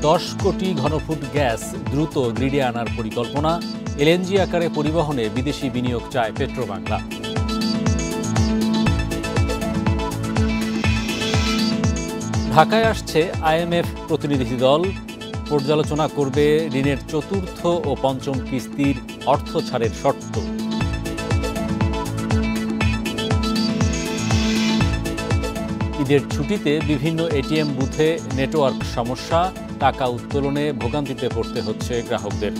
10 কোটি ঘনফুট গ্যাস দ্রুত গ্রিডে আনার পরিকল্পনা। এলএনজি আকারে পরিবহনে বিদেশি বিনিয়োগ চায় পেট্রোবাংলা। ঢাকায় আসছে আইএমএফ প্রতিনিধি দল। পর্যালোচনা করবে ঋণের চতুর্থ ও পঞ্চম কিস্তির অর্থ ছাড়ের শর্ত। ঈদের ছুটিতে বিভিন্ন এটিএম বুথে নেটওয়ার্ক সমস্যা, টাকা উত্তোলনে ভোগান্তিতে পড়তে হচ্ছে গ্রাহকদের।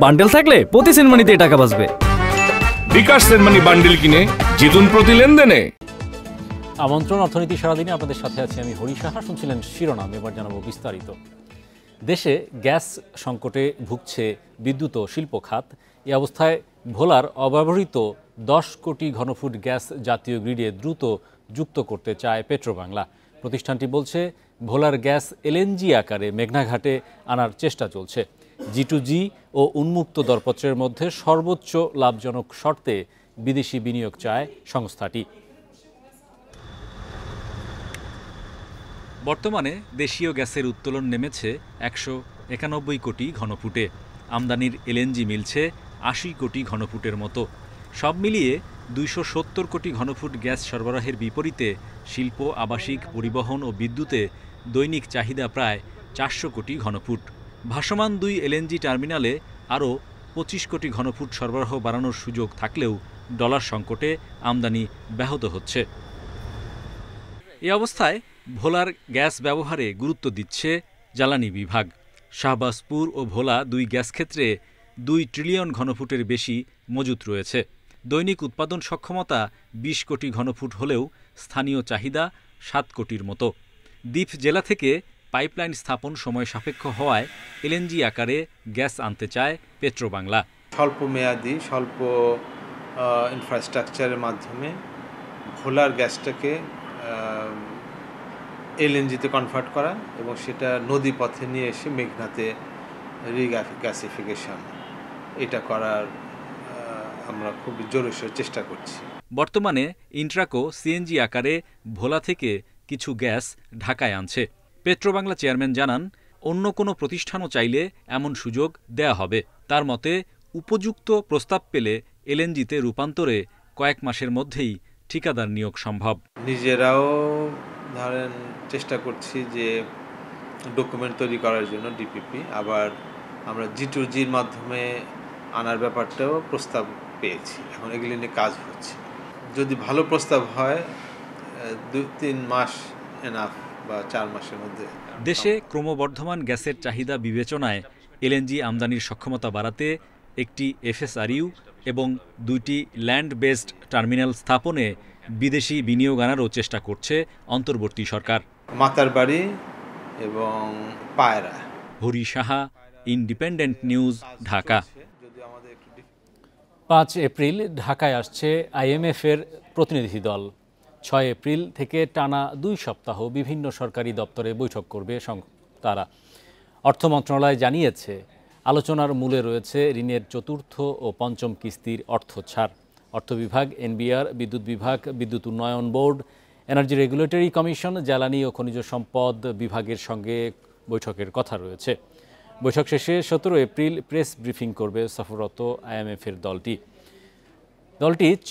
বান্ডেল থাকলে প্রতি সেনমানিতে টাকা বাঁচবে। বিকাশ সেনমানি বান্ডেল কিনে জিতুন প্রতি লেনদেনে। আমন্ত্রণ অর্থনীতি সারাদিনে আপনাদের সাথে আছি আমি হরি সাহা। শুনছিলেন শিরোনাম, এবার জানাবো বিস্তারিত। দেশে গ্যাস সংকটে ভুগছে বিদ্যুৎ ও শিল্প খাত। এই অবস্থায় ভোলার অব্যবহৃত 10 কোটি ঘনফুট গ্যাস জাতীয় গ্রিডে দ্রুত যুক্ত করতে চায় পেট্রোবাংলা। প্রতিষ্ঠানটি বলছে, ভোলার গ্যাস এলএনজি আকারে মেঘনাঘাটে আনার চেষ্টা চলছে। জি2জি ও উন্মুক্ত দরপত্রের মধ্যে সর্বোচ্চ লাভজনক শর্তে বিদেশি বিনিয়োগ চায় সংস্থাটি। বর্তমানে দেশীয় গ্যাসের উত্তোলন নেমেছে 191 কোটি ঘনফুটে। আমদানির এলএনজি মিলছে 80 কোটি ঘনফুটের মতো। সব মিলিয়ে 270 কোটি ঘনফুট গ্যাস সরবরাহের বিপরীতে শিল্প, আবাসিক, পরিবহন ও বিদ্যুতে দৈনিক চাহিদা প্রায় 400 কোটি ঘনফুট। ভাসমান 2 এলএনজি টার্মিনালে আরও 25 কোটি ঘনফুট সরবরাহ বাড়ানোর সুযোগ থাকলেও ডলার সংকটে আমদানি ব্যাহত হচ্ছে। এ অবস্থায় ভোলার গ্যাস ব্যবহারে গুরুত্ব দিচ্ছে জ্বালানি বিভাগ। শাহবাজপুর ও ভোলা 2 গ্যাস ক্ষেত্রে 2 ট্রিলিয়ন ঘনফুটের বেশি মজুত রয়েছে। দৈনিক উৎপাদন সক্ষমতা 20 কোটি ঘনফুট হলেও স্থানীয় চাহিদা 7 কোটির মতো। দ্বীপ জেলা থেকে পাইপলাইন স্থাপন সময় সাপেক্ষ হওয়ায় এলএনজি আকারে গ্যাস আনতে চায় পেট্রোবাংলা। স্বল্প মেয়াদি, স্বল্প ইনফ্রাস্ট্রাকচারের মাধ্যমে ভোলার গ্যাসটাকে এলএনজিতে কনভার্ট করা এবং সেটা নদী পথে নিয়ে এসে মেঘনাতে রিগ্যাসিফিকেশন, এটা করার আমরা খুব জোরে চেষ্টা করছি। বর্তমানে ইন্ট্রাকো সিএনজি আকারে ভোলা থেকে কিছু গ্যাস ঢাকায় আনছে। পেট্রোবাংলা চেয়ারম্যান জানান, অন্য কোনো প্রতিষ্ঠানও চাইলে এমন সুযোগ দেয়া হবে। তার মতে, উপযুক্ত প্রস্তাব পেলে এলএনজিতে রূপান্তরে কয়েক মাসের মধ্যেই ঠিকাদার নিয়োগ সম্ভব। নিজেরাও ধরেন চেষ্টা করছি যে ডকুমেন্ট তৈরি করার জন্য ডিপিপি, আবার আমরা জি2জির মাধ্যমে আনার ব্যাপারটাও প্রস্তাব পেয়েছি। এখন এগুলি নিয়ে কাজ হচ্ছে। যদি ভালো প্রস্তাব হয় 2-3 মাস এনাফ, বা 4 মাসের মধ্যে। দেশে ক্রমবর্ধমান গ্যাসের চাহিদা বিবেচনায় এলএনজি আমদানির সক্ষমতা বাড়াতে একটি এফএসআরইউ এবং 2টি ল্যান্ড বেসড টার্মিনাল স্থাপনে বিদেশি বিনিয়োগ আনারও চেষ্টা করছে অন্তর্বর্তী সরকার। মাতারবাড়ি এবং পায়রা। Hari Saha, independent news, Dhaka. 5 April ঢাকায় আসছে আইএমএফের প্রতিনিধি দল। 6 এপ্রিল থেকে টানা 2 সপ্তাহ বিভিন্ন সরকারি দপ্তরে বৈঠক করবে তারা। অর্থ মন্ত্রণালয় জানিয়েছে, আলোচনার মূলে রয়েছে ঋণের চতুর্থ ও পঞ্চম কিস্তির অর্থ ছাড়। অর্থ বিভাগ, এনবিআর, বিদ্যুৎ বিভাগ, বিদ্যুৎ উন্নয়ন বোর্ড, এনার্জি রেগুলেটরি কমিশন, জ্বালানি ও খনিজ সম্পদ বিভাগের সঙ্গে বৈঠকের কথা রয়েছে। বৈঠক শেষে 17 এপ্রিল প্রেস ব্রিফিং করবে সফররত আইএমএফের দলটি।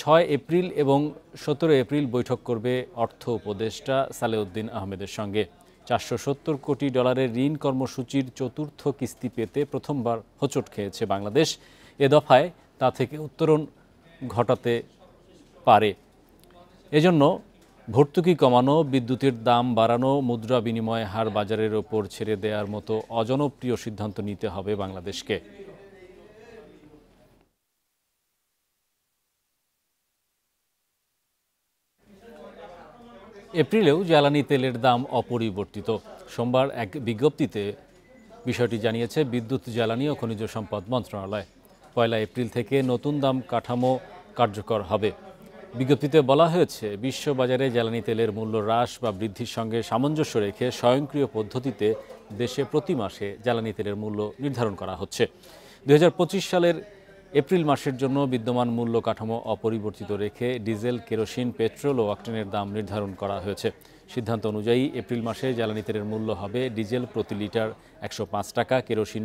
6 এপ্রিল এবং 17 এপ্রিল বৈঠক করবে অর্থ উপদেষ্টা সালেউদ্দিন আহমেদের সঙ্গে। $470 কোটি ঋণ কর্মসূচির চতুর্থ কিস্তি পেতে প্রথমবার হোঁচট খেয়েছে বাংলাদেশ। এ দফায় তা থেকে উত্তরণ ঘটাতে পারে। এজন্য ভর্তুকি কমানো, বিদ্যুতের দাম বাড়ানো, মুদ্রা বিনিময় হার বাজারের ওপর ছেড়ে দেওয়ার মতো অজনপ্রিয় সিদ্ধান্ত নিতে হবে বাংলাদেশকে। এপ্রিলেও জ্বালানি তেলের দাম অপরিবর্তিত। সোমবার এক বিজ্ঞপ্তিতে বিষয়টি জানিয়েছে বিদ্যুৎ, জ্বালানি ও খনিজ সম্পদ মন্ত্রণালয়। 1 এপ্রিল থেকে নতুন দাম কাঠামো কার্যকর হবে। বিজ্ঞপ্তিতে বলা হয়েছে, বিশ্ববাজারে জ্বালানি তেলের মূল্য হ্রাস বা বৃদ্ধির সঙ্গে সামঞ্জস্য রেখে স্বয়ংক্রিয় পদ্ধতিতে দেশে প্রতি মাসে জ্বালানি তেলের মূল্য নির্ধারণ করা হচ্ছে। 2025 সালের এপ্রিল মাসের জন্য বিদ্যমান মূল্য কাঠামো অপরিবর্তিত রেখে ডিজেল, কেরোসিন, পেট্রোল ও অক্টেনের দাম নির্ধারণ করা হয়েছে। সিদ্ধান্ত অনুযায়ী এপ্রিল মাসে জ্বালানি তেলের মূল্য হবে ডিজেল প্রতি লিটার 105 টাকা, কেরোসিন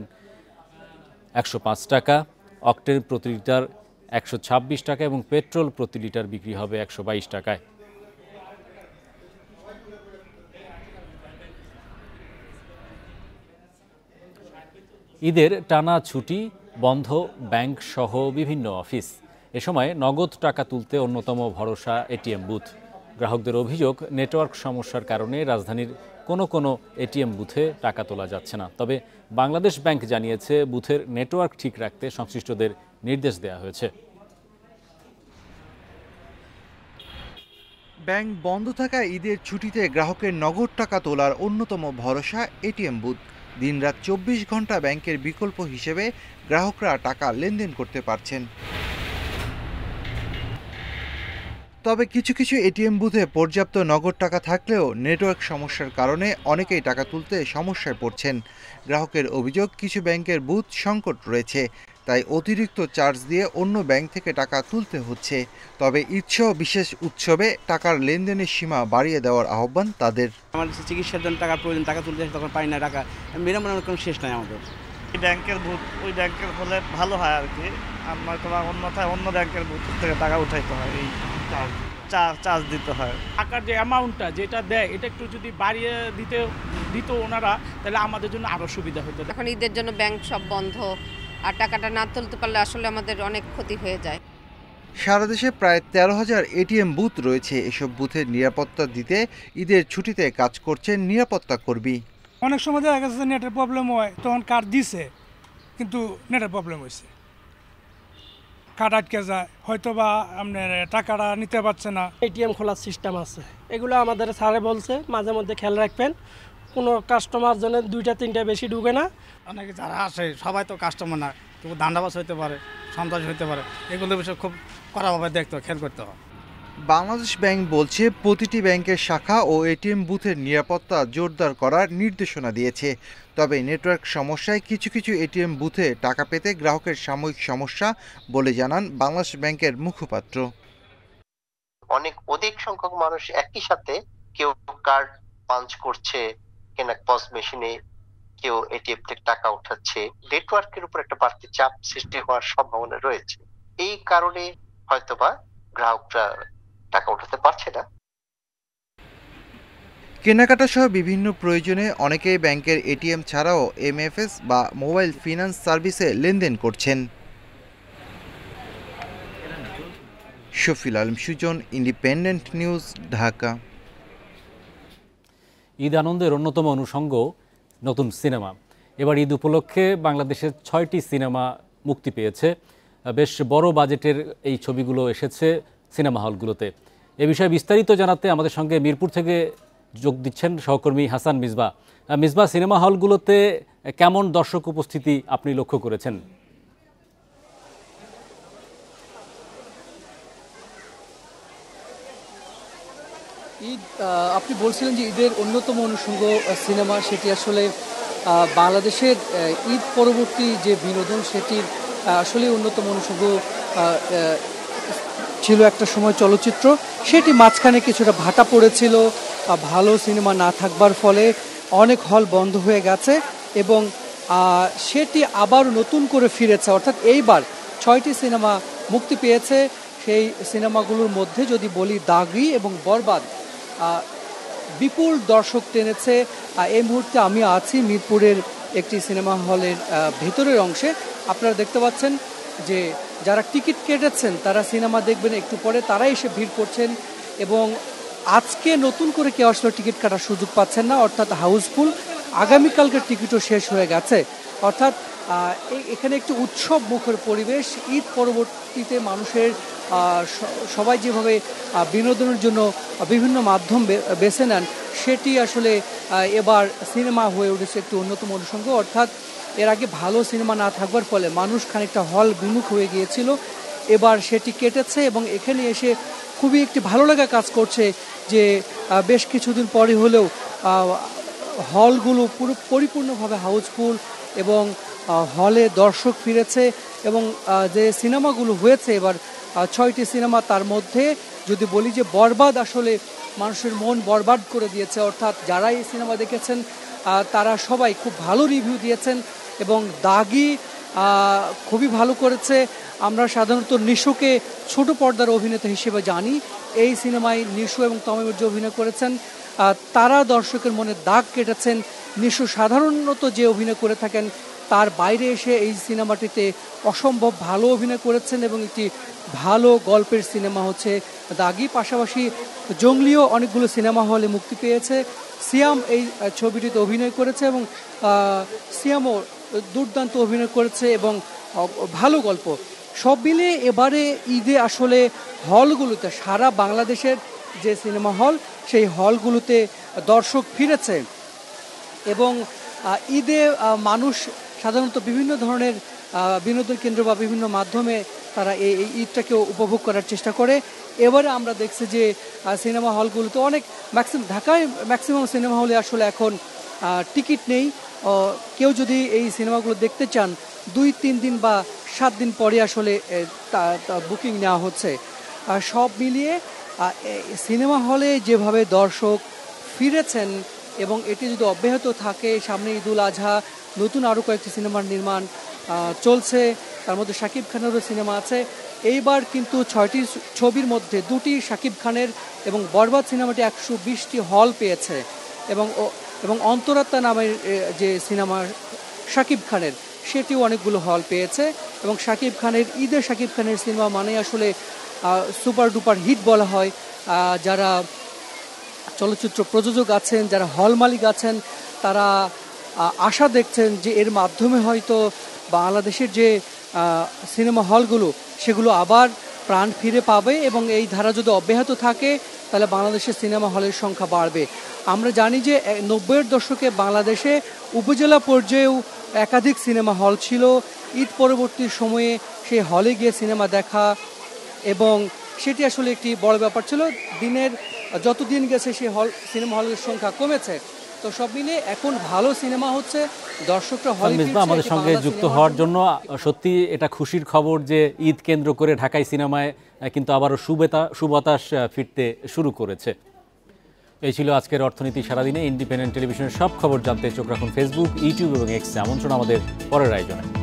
105 টাকা, অক্টেন প্রতি লিটার 126 টাকা এবং পেট্রোল প্রতি লিটার বিক্রি হবে 122 টাকায়। ঈদের টানা ছুটি, বন্ধ ব্যাংক সহ বিভিন্ন অফিস। এ সময় নগদ টাকা তুলতে অন্যতম ভরসা এটিএম বুথ। গ্রাহকদের অভিযোগ, নেটওয়ার্ক সমস্যার কারণে রাজধানীর কোনো এটিএম বুথে টাকা তোলা যাচ্ছে না। তবে বাংলাদেশ ব্যাংক জানিয়েছে, বুথের নেটওয়ার্ক ঠিক রাখতে সংশ্লিষ্টদের নির্দেশ দেওয়া হয়েছে। ব্যাংক বন্ধ থাকায় ঈদের ছুটিতে গ্রাহকের নগদ টাকা তোলার অন্যতম ভরসা এটিএম বুথ। দিনরাত 24 ঘন্টা ব্যাংকের বিকল্প হিসেবে গ্রাহকরা টাকা লেনদেন করতে পারছেন। তবে কিছু এটিএম বুথে পর্যাপ্ত নগদ টাকা থাকলেও নেটওয়ার্ক সমস্যার কারণে অনেকেই টাকা তুলতে সমস্যায় পড়ছেন। গ্রাহকের অভিযোগ, কিছু ব্যাংকের বুথ সংকট রয়েছে, তাই অতিরিক্ত চার্জ দিয়ে অন্য ব্যাংক থেকে টাকা তুলতে হচ্ছে। তবে ঈদসহ বিশেষ উৎসবে টাকার লেনদেনের সীমা বাড়িয়ে দেওয়ার আহ্বান তাদের। আমাদের চিকিৎসার জন্য টাকার প্রয়োজন, টাকা তুলতে তখন পাই না, টাকা মেরামতের কোনো শেষ নাই আমাদের। ব্যাংকের বুথ ওই ব্যাংকের হলে ভালো হয় আর কি। আমার তোমার অন্যথায় অন্য ব্যাংকের বুথ থেকে টাকা উঠাইতে হয়, এই চার্জ দিতে হয়। টাকার যে অ্যামাউন্টটা যেটা দেয় এটা একটু যদি বাড়িয়ে দিত ওনারা, তাহলে আমাদের জন্য আরও সুবিধা হতো। এখন ঈদের জন্য ব্যাংক সব বন্ধ, আর টাকাটা না তুলতে পারলে আসলে আমাদের অনেক ক্ষতি হয়ে যায়। সারা দেশে প্রায় 13,000 এটিএম বুথ রয়েছে। এসব বুথের নিরাপত্তা দিতে ঈদের ছুটিতে কাজ করছেন নিরাপত্তা কর্মী। অনেক সময় দেখা গেছে নেটের প্রবলেম হয়, তখন কার্ড দিছে কিন্তু নেটের প্রবলেম হয়েছে, কার্ড আটকে যায়, হয়তো বা আপনার টাকাটা নিতে পারছে না। এটিএম খোলার সিস্টেম আছে, এগুলো আমাদের স্যারে বলছে মাঝে মধ্যে খেয়াল রাখবেন, কোনো কাস্টমার জন্য 2-3টা বেশি ঢুকে না। অনেকে যারা আসে সবাই তো কাস্টমার না, কেউ দান্ডাবাজ হইতে পারে, সন্ত্রাস হইতে পারে, এগুলো বিষয়ে খুব কড়াভাবে দেখতে হয়, খেয়াল করতে হয়। বাংলাদেশ ব্যাংক বলছে, প্রতিটি ব্যাংকের শাখা ও এটিএম বুথের নিরাপত্তা জোরদার করার নির্দেশনা দিয়েছে। তবে নেটওয়ার্ক সমস্যায় কিছু এটিএম বুথে টাকা পেতে গ্রাহকের সাময়িক সমস্যা বলে জানান বাংলাদেশ ব্যাংকের মুখপাত্র। অধিক সংখ্যক মানুষ একই সাথে কেউ কার্ড পাঞ্চ করছে কেনা পস মেশিনে, কেউ এটিএম থেকে টাকা উঠাচ্ছে, নেটওয়ার্কের উপর একটা বাড়তি চাপ সৃষ্টি হওয়ার সম্ভাবনা রয়েছে। এই কারণে হয়তোবা গ্রাহকরা টাকা উঠাতে পারছে না। কেনাকাটা সহ বিভিন্ন প্রয়োজনে অনেকেই ব্যাংকের এটিএম ছাড়াও এমএফএস বা মোবাইল ফিন্যান্স সার্ভিসে লেনদেন করছেন। Shafil Alam Sujan, independent news, Dhaka. ঈদ আনন্দের অন্যতম অনুষঙ্গ নতুন সিনেমা। এবার ঈদ উপলক্ষে বাংলাদেশের 6টি সিনেমা মুক্তি পেয়েছে। বেশ বড় বাজেটের এই ছবিগুলো এসেছে সিনেমা হলগুলোতে। এ বিষয়ে বিস্তারিত জানাতে আমাদের সঙ্গে মিরপুর থেকে যোগ দিচ্ছেন সহকর্মী হাসান মিসবা। মিসবা, সিনেমা হলগুলোতে কেমন দর্শক উপস্থিতি আপনি লক্ষ্য করেছেন? ঈদ, আপনি বলছিলেন যে ঈদের অন্যতম অনুষঙ্গ সিনেমা, সেটি আসলে বাংলাদেশের ঈদ পরবর্তী যে বিনোদন সেটির আসলে অন্যতম অনুষঙ্গ ছিল একটা সময় চলচ্চিত্র। সেটি মাঝখানে কিছুটা ভাটা পড়েছিল, ভালো সিনেমা না থাকবার ফলে অনেক হল বন্ধ হয়ে গেছে এবং সেটি আবার নতুন করে ফিরেছে। অর্থাৎ এইবার 6টি সিনেমা মুক্তি পেয়েছে। সেই সিনেমাগুলোর মধ্যে যদি বলি, দাগি এবং বরবাদ বিপুল দর্শক টেনেছে। এই মুহূর্তে আমি আছি মিরপুরের একটি সিনেমা হলের ভেতরের অংশে। আপনারা দেখতে পাচ্ছেন যে যারা টিকিট কেটেছেন তারা সিনেমা দেখবেন একটু পরে, তারাই এসে ভিড় করছেন এবং আজকে নতুন করে কেউ আসলে টিকিট কাটার সুযোগ পাচ্ছেন না, অর্থাৎ হাউসফুল। আগামীকালকের টিকিটও শেষ হয়ে গেছে। অর্থাৎ এখানে একটি উৎসব মুখর পরিবেশ। ঈদ পরবর্তীতে মানুষের সবাই যেভাবে বিনোদনের জন্য বিভিন্ন মাধ্যম বেছে নেন, সেটি আসলে এবার সিনেমা হয়ে উঠেছে একটি অন্যতম অনুষঙ্গ। অর্থাৎ এর আগে ভালো সিনেমা না থাকবার ফলে মানুষ খানিকটা হল বিমুখ হয়ে গিয়েছিল, এবার সেটি কেটেছে এবং এখানে এসে খুবই একটি ভালো লাগা কাজ করছে যে বেশ কিছুদিন পরে হলেও হলগুলো পুরো পরিপূর্ণভাবে হাউসফুল এবং হলে দর্শক ফিরেছে এবং যে সিনেমাগুলো হয়েছে এবার 6টি সিনেমা, তার মধ্যে যদি বলি যে বরবাদ আসলে মানুষের মন বরবাদ করে দিয়েছে, অর্থাৎ যারা এই সিনেমা দেখেছেন তারা সবাই খুব ভালো রিভিউ দিয়েছেন এবং দাগি খুবই ভালো করেছে। আমরা সাধারণত নিশোকে ছোট পর্দার অভিনেতা হিসেবে জানি, এই সিনেমায় নিশো এবং তমিম যে অভিনয় করেছেন তারা দর্শকের মনে দাগ কেটেছেন। নিশো সাধারণত যে অভিনয় করে থাকেন তার বাইরে এসে এই সিনেমাটিতে অসম্ভব ভালো অভিনয় করেছেন এবং একটি ভালো গল্পের সিনেমা হচ্ছে দাগি। পাশাপাশি জঙ্গলিও অনেকগুলো সিনেমা হলে মুক্তি পেয়েছে। সিয়াম এই ছবিটিতে অভিনয় করেছে এবং সিয়ামও দুর্দান্ত অভিনয় করেছে এবং ভালো গল্প। সব মিলিয়ে এবারে ঈদে আসলে হলগুলোতে, সারা বাংলাদেশের যে সিনেমা হল সেই হলগুলোতে দর্শক ফিরেছে এবং ঈদে মানুষ সাধারণত বিভিন্ন ধরনের বিনোদন কেন্দ্র বা বিভিন্ন মাধ্যমে তারা এই ঈদটাকে উপভোগ করার চেষ্টা করে। এবারে আমরা দেখছি যে সিনেমা হলগুলোতে অনেক ঢাকায় ম্যাক্সিমাম সিনেমা হলে আসলে এখন টিকিট নেই। কেউ যদি এই সিনেমাগুলো দেখতে চান 2-3 দিন বা 7 দিন পরে আসলে বুকিং নেওয়া হচ্ছে। সব মিলিয়ে সিনেমা হলে যেভাবে দর্শক ফিরেছেন এবং এটি যদি অব্যাহত থাকে, সামনে ঈদুল আজহা, নতুন আরও কয়েকটি সিনেমার নির্মাণ চলছে, তার মধ্যে শাকিব খানেরও সিনেমা আছে। এইবার কিন্তু 6টি ছবির মধ্যে 2টি শাকিব খানের এবং বরবাদ সিনেমাটি 120টি হল পেয়েছে এবং অন্তরাত্মা নামের যে সিনেমা শাকিব খানের সেটিও অনেকগুলো হল পেয়েছে। এবং শাকিব খানের ঈদে শাকিব খানের সিনেমা মানে আসলে সুপার ডুপার হিট বলা হয়। যারা চলচ্চিত্র প্রযোজক আছেন, যারা হল মালিক আছেন, তারা আশা দেখছেন যে এর মাধ্যমে হয়তো বাংলাদেশের যে সিনেমা হলগুলো সেগুলো আবার প্রাণ ফিরে পাবে এবং এই ধারা যদি অব্যাহত থাকে তাহলে বাংলাদেশের সিনেমা হলের সংখ্যা বাড়বে। আমরা জানি যে 90-এর দশকে বাংলাদেশে উপজেলা পর্যায়েও একাধিক সিনেমা হল ছিল। ঈদ পরবর্তী সময়ে সেই হলে গিয়ে সিনেমা দেখা এবং সেটি আসলে একটি বড় ব্যাপার ছিল। দিনের যত দিন গেছে সেই সিনেমা হলের সংখ্যা কমেছে। তো সব মিলে এখন ভালো সিনেমা হচ্ছে, দর্শকরা হলে আমাদের সঙ্গে যুক্ত হওয়ার জন্য সত্যি এটা খুশির খবর যে ঈদ কেন্দ্র করে ঢাকাই সিনেমায় কিন্তু আবারও সুবাতাস ফিরতে শুরু করেছে। এই ছিল আজকের অর্থনীতি সারাদিনে। ইন্ডিপেন্ডেন্ট টেলিভিশনের সব খবর জানতে চোখ রাখুন ফেসবুক, ইউটিউব এবং এক্সে। আমন্ত্রণ আমাদের পরের আয়োজনে।